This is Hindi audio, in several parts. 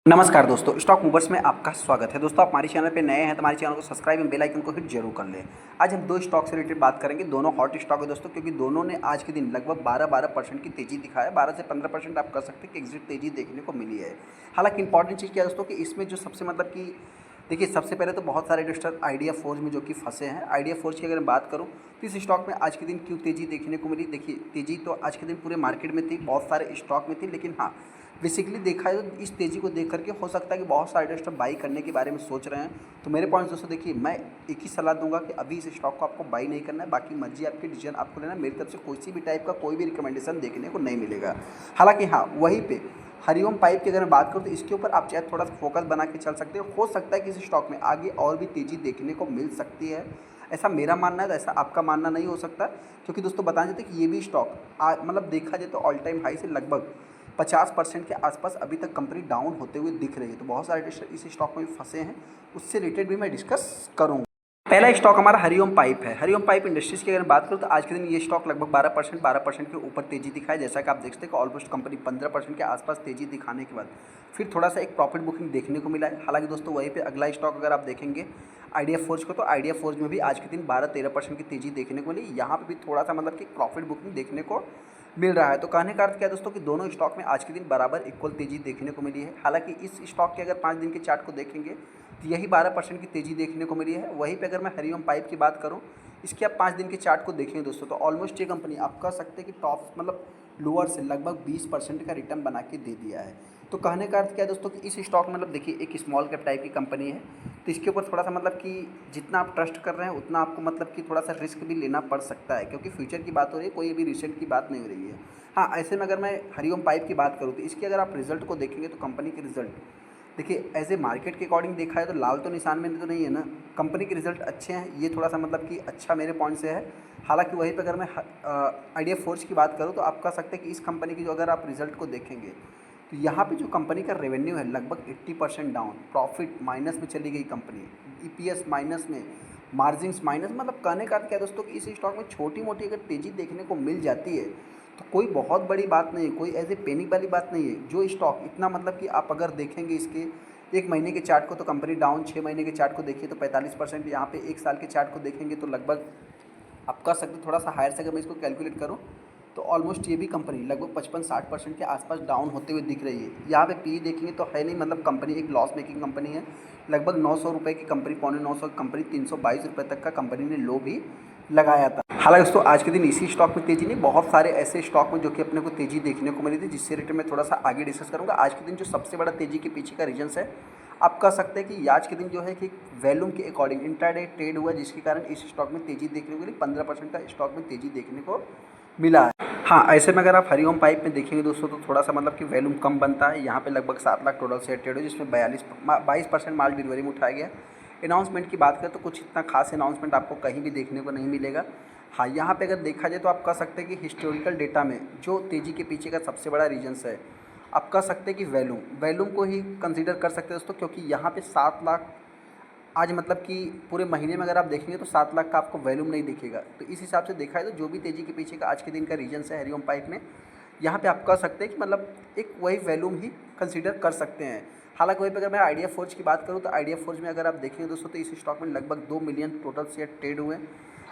नमस्कार दोस्तों, स्टॉक मूवर्स में आपका स्वागत है। दोस्तों, आप हमारे चैनल पे नए हैं तो हमारे चैनल को सब्सक्राइब एंड बेल आइकन को हिट जरूर कर लें। आज हम दो स्टॉक से रिलेटेड बात करेंगे। दोनों हॉट स्टॉक है दोस्तों, क्योंकि दोनों ने आज के दिन लगभग 12% की तेजी दिखाया है। 12 से 15% आप कह सकते हैं कि एग्जिट तेजी देखने को मिली है। हालांकि इंपॉर्टेंट चीज़ क्या है दोस्तों कि इसमें जो सबसे मतलब कि देखिए, सबसे पहले तो बहुत सारे इन्वेस्टर आइडिया फोर्ज में जो कि फंसे हैं। आइडिया फोर्ज की अगर मैं बात करूं तो इस स्टॉक में आज के दिन क्यों तेज़ी देखने को मिली। देखिए, तेज़ी तो आज के दिन पूरे मार्केट में थी, बहुत सारे स्टॉक में थी, लेकिन हाँ, बेसिकली देखा है तो इस तेज़ी को देख करके हो सकता है कि बहुत सारे इन्वेस्टर बाई करने के बारे में सोच रहे हैं। तो मेरे पॉइंट्स दोस्तों, देखिए, मैं एक ही सलाह दूंगा कि अभी इस स्टॉक को आपको बाई नहीं करना है। बाकी मर्जी आपकी, डिसीजन आपको लेना है। मेरी तरफ से कोई भी टाइप का कोई भी रिकमेंडेशन देखने को नहीं मिलेगा। हालांकि हाँ, वहीं पे हरिओम पाइप की अगर मैं बात करूँ तो इसके ऊपर आप चाहे थोड़ा सा फोकस बना के चल सकते हो सकता है कि इस स्टॉक में आगे और भी तेज़ी देखने को मिल सकती है। ऐसा मेरा मानना है, तो ऐसा आपका मानना नहीं हो सकता, क्योंकि दोस्तों बताना चाहते हैं कि ये भी स्टॉक मतलब देखा जाए तो ऑल टाइम हाई से लगभग 50% के आसपास अभी तक कंपनी डाउन होते हुए दिख रही है। तो बहुत सारे इस स्टॉक में भी फंसे हैं, उससे रिलेटेड भी मैं डिस्कस करूँगा। पहला स्टॉक हमारा हरिओम पाइप है। हरिओम पाइप इंडस्ट्रीज की अगर बात करूँ तो आज के दिन ये स्टॉक लगभग 12% के ऊपर तेजी दिखाए। जैसा कि आप देखते हैं कि ऑलमोस्ट कंपनी 15% के आसपास तेजी दिखाने के बाद फिर थोड़ा सा एक प्रॉफिट बुकिंग देखने को मिला है। हालांकि दोस्तों, वहीं पे अगला स्टॉक अगर आप देखेंगे आइडिया फोर्ज को, तो आइडिया फोर्ज में भी आज के दिन 12-13% की तेजी देखने को मिली। यहाँ पे भी थोड़ा सा मतलब कि प्रॉफिट बुकिंग देखने को मिल रहा है। तो कहने का अर्थ क्या है दोस्तों कि दोनों स्टॉक में आज के दिन बराबर इक्वल तेजी देखने को मिली है। हालांकि इस स्टॉक के अगर 5 दिन के चार्ट को देखेंगे तो यही 12% की तेजी देखने को मिली है। वहीं पे अगर मैं हरिओम पाइप की बात करूं, इसके आप 5 दिन के चार्ट को देखेंगे दोस्तों, तो ऑलमोस्ट ये कंपनी आप कह सकते हैं कि टॉप मतलब लोअर से लगभग 20% का रिटर्न बना के दे दिया है। तो कहने का अर्थ क्या है दोस्तों कि इस स्टॉक मतलब देखिए, एक स्मॉल कैप टाइप की कंपनी है, तो इसके ऊपर थोड़ा सा मतलब कि जितना आप ट्रस्ट कर रहे हैं उतना आपको मतलब कि थोड़ा सा रिस्क भी लेना पड़ सकता है, क्योंकि फ्यूचर की बात हो रही है, कोई अभी रिसेंट की बात नहीं हो रही है। हाँ, ऐसे में अगर मैं हरिओम पाइप की बात करूँ तो इसके अगर आप रिजल्ट को देखेंगे तो कंपनी के रिजल्ट देखिए, एज ए मार्केट के अकॉर्डिंग देखा है तो लाल तो निशान में तो नहीं है ना। कंपनी के रिजल्ट अच्छे हैं, ये थोड़ा सा मतलब कि अच्छा मेरे पॉइंट से है। हालांकि वहीं पर अगर मैं आइडिया फोर्स की बात करूँ तो आप कह सकते हैं कि इस कंपनी की जो अगर आप रिजल्ट को देखेंगे तो यहाँ पे जो कंपनी का रेवेन्यू है लगभग 80% डाउन, प्रॉफिट माइनस में चली गई कंपनी, ईपीएस माइनस में, मार्जिन्स माइनस। मतलब कहने का क्या है दोस्तों कि इस स्टॉक में छोटी मोटी अगर तेज़ी देखने को मिल जाती है तो कोई बहुत बड़ी बात नहीं है, कोई ऐसे पैनिक वाली बात नहीं है। जो स्टॉक इतना मतलब कि आप अगर देखेंगे इसके 1 महीने के चार्ट को तो कंपनी डाउन, 6 महीने के चार्ट को देखिए तो 45%, यहाँ पे 1 साल के चार्ट को देखेंगे तो लगभग आप कह सकते थोड़ा सा हायर से अगर मैं इसको कैलकुलेट करूँ तो ऑलमोस्ट ये भी कंपनी लगभग 55-60% के आसपास डाउन होते हुए दिख रही है। यहाँ पे पी देखेंगे तो है नहीं, मतलब कंपनी एक लॉस मेकिंग कंपनी है। लगभग 900 रुपये की कंपनी, 950 की कंपनी, 322 रुपये तक का कंपनी ने लो भी लगाया था। हालांकि दोस्तों, आज के दिन इसी स्टॉक में तेजी नहीं, बहुत सारे ऐसे स्टॉक में जो कि अपने को तेजी देखने को मिली थी, जिससे रिलेटेड मैं थोड़ा सा आगे डिस्कस करूँगा। आज के दिन जो सबसे बड़ा तेजी के पीछे का रीजन्स है, आप कह सकते हैं कि आज के दिन जो है कि वैल्यूम के अकॉर्डिंग इंट्राडे ट्रेड हुआ, जिसके कारण इस स्टॉक में तेजी देखने को मिली। 15% का स्टॉक में तेजी देखने को मिला है। हाँ, ऐसे में अगर आप हरिओम पाइप में देखेंगे दोस्तों तो थोड़ा सा मतलब कि वैल्यूम कम बनता है। यहाँ पे लगभग 7 लाख टोटल शेयर ट्रेड हुए, जिसमें 22% माल डिलीवरी में उठाया गया। अनाउंसमेंट की बात करें तो कुछ इतना खास अनाउंसमेंट आपको कहीं भी देखने को नहीं मिलेगा। हाँ, यहाँ पे अगर देखा जाए तो आप कह सकते हैं कि हिस्टोरिकल डेटा में जो तेज़ी के पीछे का सबसे बड़ा रीजन्स है, आप कह सकते हैं कि वैल्यूम को ही कंसीडर कर सकते हैं दोस्तों, क्योंकि यहाँ पे 7 लाख आज मतलब कि पूरे महीने में अगर आप देखेंगे तो 7 लाख का आपको वैल्यूम नहीं दिखेगा। तो इस हिसाब से देखा है तो जो भी तेज़ी के पीछे का आज के दिन का रीजन है हरिओम पाइप में, यहाँ पे आप कह सकते हैं कि मतलब एक वही वैल्यूम ही कंसीडर कर सकते हैं। हालांकि वहीं पर अगर मैं आइडिया फोर्ज की बात करूँ तो आइडिया फोर्ज में अगर आप देखेंगे दोस्तों तो इस स्टॉक में लगभग 2 मिलियन टोटल शेयर ट्रेड हुए,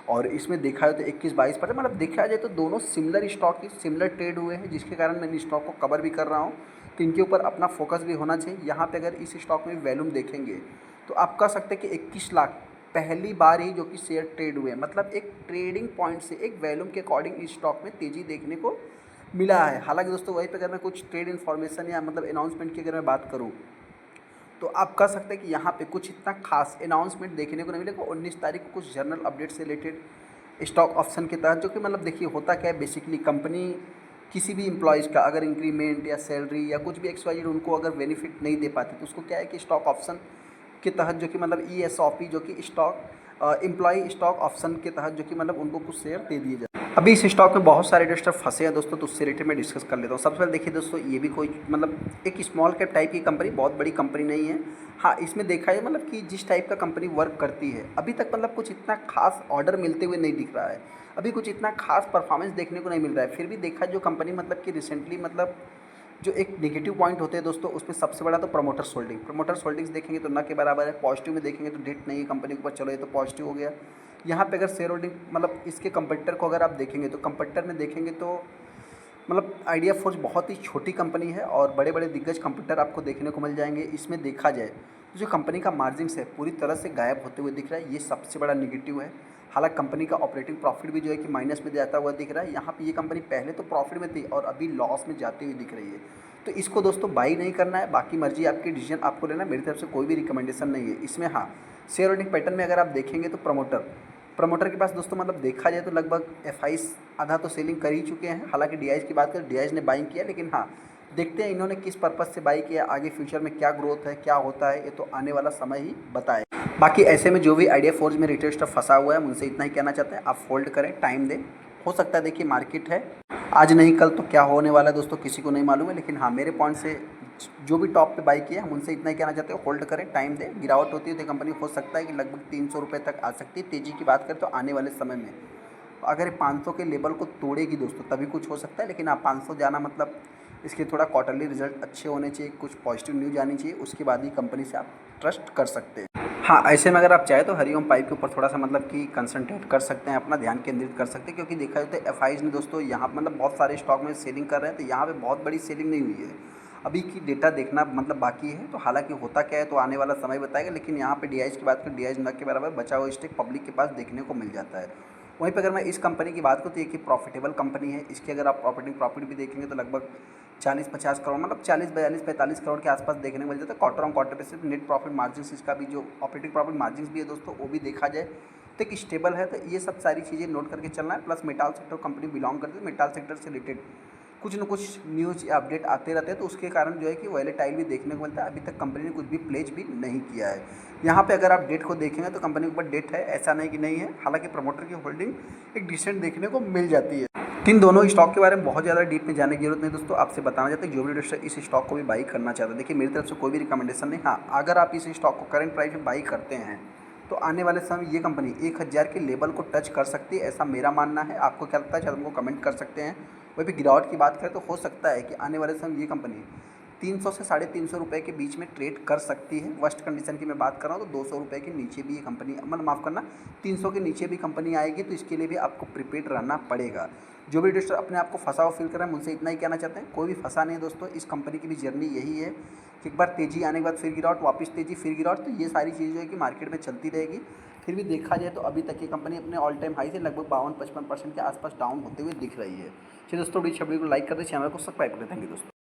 और इसमें देखा जाए तो 21-22%, मतलब देखा जाए तो दोनों सिमिलर स्टॉक ही सिमिलर ट्रेड हुए हैं, जिसके कारण मैं इन स्टॉक को कवर भी कर रहा हूँ। तो इनके ऊपर अपना फोकस भी होना चाहिए। यहाँ पे अगर इस स्टॉक में वैल्यूम देखेंगे तो आप कह सकते हैं कि 21 लाख पहली बार ही जो कि शेयर ट्रेड हुए, मतलब एक ट्रेडिंग पॉइंट से एक वैल्यूम के अकॉर्डिंग इस स्टॉक में तेज़ी देखने को मिला है। हालांकि दोस्तों, वहीं पर अगर मैं कुछ ट्रेड इन्फॉर्मेशन या मतलब अनाउंसमेंट की अगर मैं बात करूँ तो आप कह सकते हैं कि यहाँ पे कुछ इतना खास अनाउंसमेंट देखने को नहीं मिलेगा। 19 तारीख को कुछ जर्नल अपडेट से रिलेटेड स्टॉक ऑप्शन के तहत, जो कि मतलब देखिए होता क्या है, बेसिकली कंपनी किसी भी एम्प्लॉयज़ का अगर इंक्रीमेंट या सैलरी या कुछ भी XYZ उनको अगर बेनिफिट नहीं दे पाती तो उसको क्या है कि स्टॉक ऑप्शन के तहत जो कि मतलब ESOP जो कि स्टॉक एम्प्लॉय स्टॉक ऑप्शन के तहत जो कि मतलब उनको कुछ शेयर दे दिए जाते हैं। अभी इस स्टॉक में बहुत सारे इन्वेस्टर फंसे हैं दोस्तों, तो उससे रिलेटेड मैं डिस्कस कर लेता हूँ। सबसे पहले देखिए दोस्तों, ये भी कोई मतलब एक स्मॉल कैप टाइप की कंपनी, बहुत बड़ी कंपनी नहीं है। हाँ, इसमें देखा है मतलब कि जिस टाइप का कंपनी वर्क करती है अभी तक मतलब कुछ इतना खास ऑर्डर मिलते हुए नहीं दिख रहा है, अभी कुछ इतना खास परफॉर्मेंस देखने को नहीं मिल रहा है। फिर भी देखा जो कंपनी मतलब कि रिसेंटली मतलब जो एक नेगेटिव पॉइंट होते हैं दोस्तों, उसमें सबसे बड़ा तो प्रमोटर्स होल्डिंग। प्रमोटर्स होल्डिंग्स देखेंगे तो न के बराबर है। पॉजिटिव में देखेंगे तो डेट नहीं है कंपनी के ऊपर, चलो ये तो पॉजिटिव हो गया। यहाँ पे अगर शेयर होल्डिंग मतलब इसके कंपटीटर को अगर आप देखेंगे तो कंपटीटर में देखेंगे तो मतलब आइडिया फोर्ज बहुत ही छोटी कंपनी है और बड़े बड़े दिग्गज कंप्यूटर आपको देखने को मिल जाएंगे। इसमें देखा जाए तो जो कंपनी का मार्जिन्स है पूरी तरह से गायब होते हुए दिख रहा है, ये सबसे बड़ा निगेटिव है। हालांकि कंपनी का ऑपरेटिंग प्रॉफिट भी जो है कि माइनस में जाता हुआ दिख रहा है। यहाँ पे ये कंपनी पहले तो प्रॉफिट में थी और अभी लॉस में जाती हुई दिख रही है। तो इसको दोस्तों बाई नहीं करना है, बाकी मर्जी आपकी, डिसीजन आपको लेना है। मेरी तरफ से कोई भी रिकमेंडेशन नहीं है इसमें। हाँ, शेयर होल्डिंग पैटर्न में अगर आप देखेंगे तो प्रमोटर के पास दोस्तों मतलब देखा जाए तो लगभग एफआईज आधा तो सेलिंग कर ही चुके हैं। हालांकि डीआईज की बात करें, डीआईज ने बाइंग किया, लेकिन हाँ देखते हैं इन्होंने किस पर्पज़ से बाई किया, आगे फ्यूचर में क्या ग्रोथ है क्या होता है, ये तो आने वाला समय ही बताए। बाकी ऐसे में जो भी आइडिया फोर्ज में रिटेल स्टॉक फंसा हुआ है उनसे इतना ही कहना चाहते हैं, आप फोल्ड करें, टाइम दें। हो सकता है देखिए मार्केट है, आज नहीं कल तो क्या होने वाला है दोस्तों किसी को नहीं मालूम है। लेकिन हाँ, मेरे पॉइंट से जो भी टॉप पे बाई किया हम उनसे इतना ही कहना चाहते हैं, होल्ड करें, टाइम दें। गिरावट होती है तो कंपनी हो सकता है कि लगभग 300 रुपये तक आ सकती है। तेज़ी की बात करें तो आने वाले समय में अगर 500 के लेवल को तोड़ेगी दोस्तों तभी कुछ हो सकता है। लेकिन हाँ, 500 जाना मतलब इसके थोड़ा क्वार्टरली रिजल्ट अच्छे होने चाहिए, कुछ पॉजिटिव न्यूज़ आनी चाहिए, उसके बाद ही कंपनी से आप ट्रस्ट कर सकते हैं। हाँ, ऐसे में अगर आप चाहें तो हरिओम पाइप के ऊपर थोड़ा सा मतलब कि कंसंट्रेट कर सकते हैं, अपना ध्यान केंद्रित कर सकते हैं। क्योंकि देखा जाए तो एफआईज ने दोस्तों यहाँ मतलब बहुत सारे स्टॉक में सेलिंग कर रहे हैं, तो यहाँ पे बहुत बड़ी सेलिंग नहीं हुई है। अभी की डेटा देखना मतलब बाकी है, तो हालांकि होता क्या है तो आने वाला समय बताएगा। लेकिन यहाँ पे डीआईज की बात करें, डीआईज न के बराबर बचा हुआ स्टेक पब्लिक के पास देखने को मिल जाता है। वहीं पर अगर मैं इस कंपनी की बात करूँ तो एक प्रॉफिटेबल कंपनी है। इसकी अगर आप ऑपरेटिंग प्रॉफिट भी देखेंगे तो लगभग 40-50 करोड़ मतलब 40-42-45 करोड़ के आसपास देखने को मिल जाता है। क्वार्टर ऑन क्वार्टर पे सिर्फ नेट प्रॉफिट मार्जिन इसका भी जो ऑपरेटिंग प्रॉफिट मार्जिन भी है दोस्तों वो भी देखा जाए तो एक स्टेबल है। तो ये सब सारी चीज़ें नोट करके चलना है। Plus metal sector company belong करती है, मेटाल सेक्टर से रिलेटेड कुछ न कुछ न्यूज़ अपडेट आते रहते हैं, तो उसके कारण जो है कि वॉलेटाइल भी देखने को मिलता है। अभी तक कंपनी ने कुछ भी प्लेज भी नहीं किया है। यहाँ पे अगर आप डेट को देखेंगे तो कंपनी के ऊपर डेट है, ऐसा नहीं कि नहीं है। हालांकि प्रमोटर की होल्डिंग एक डिसेंट देखने को मिल जाती है। इन दोनों स्टॉक के बारे में बहुत ज़्यादा डीप में जाने की जरूरत नहीं दोस्तों, आपसे बताना चाहते हैं जो भी इन्वेस्टर इस स्टॉक को भी बाई करना चाहता है। देखिए मेरी तरफ से कोई भी रिकमेंडेशन नहीं। हाँ, अगर आप इस स्टॉक को करंट प्राइस में बाई करते हैं तो आने वाले समय ये कंपनी 1000 के लेवल को टच कर सकती है, ऐसा मेरा मानना है। आपको क्या लगता है शायद हमको कमेंट कर सकते हैं। वहीं पर गिरावट की बात करें तो हो सकता है कि आने वाले समय ये कंपनी 300 से 350 रुपये के बीच में ट्रेड कर सकती है। वर्स्ट कंडीशन की मैं बात कर रहा हूँ तो 200 रुपये के नीचे भी ये कंपनी मतलब माफ़ करना 300 के नीचे भी कंपनी आएगी, तो इसके लिए भी आपको प्रिपेयर रहना पड़ेगा। जो भी इन्वेस्टर अपने आप को फंसा हुआ फील कर रहे हैं मुझसे इतना ही कहना चाहते हैं, कोई भी फंसा नहीं दोस्तों। इस कंपनी की भी जर्नी यही है कि एक बार तेज़ी आने के बाद फिर गिरावट, वापस तेज़ी फिर गिरावट, तो ये सारी चीज़ें है कि मार्केट में चलती रहेगी। फिर भी देखा जाए तो अभी तक ये कंपनी अपने ऑल टाइम हाई से लगभग 52-55% के आसपास डाउन होते हुए दिख रही है। चलिए दोस्तों, वीडियो को लाइक कर दें, चैनल को सब्सक्राइब कर दें। थैंक यू दोस्तों।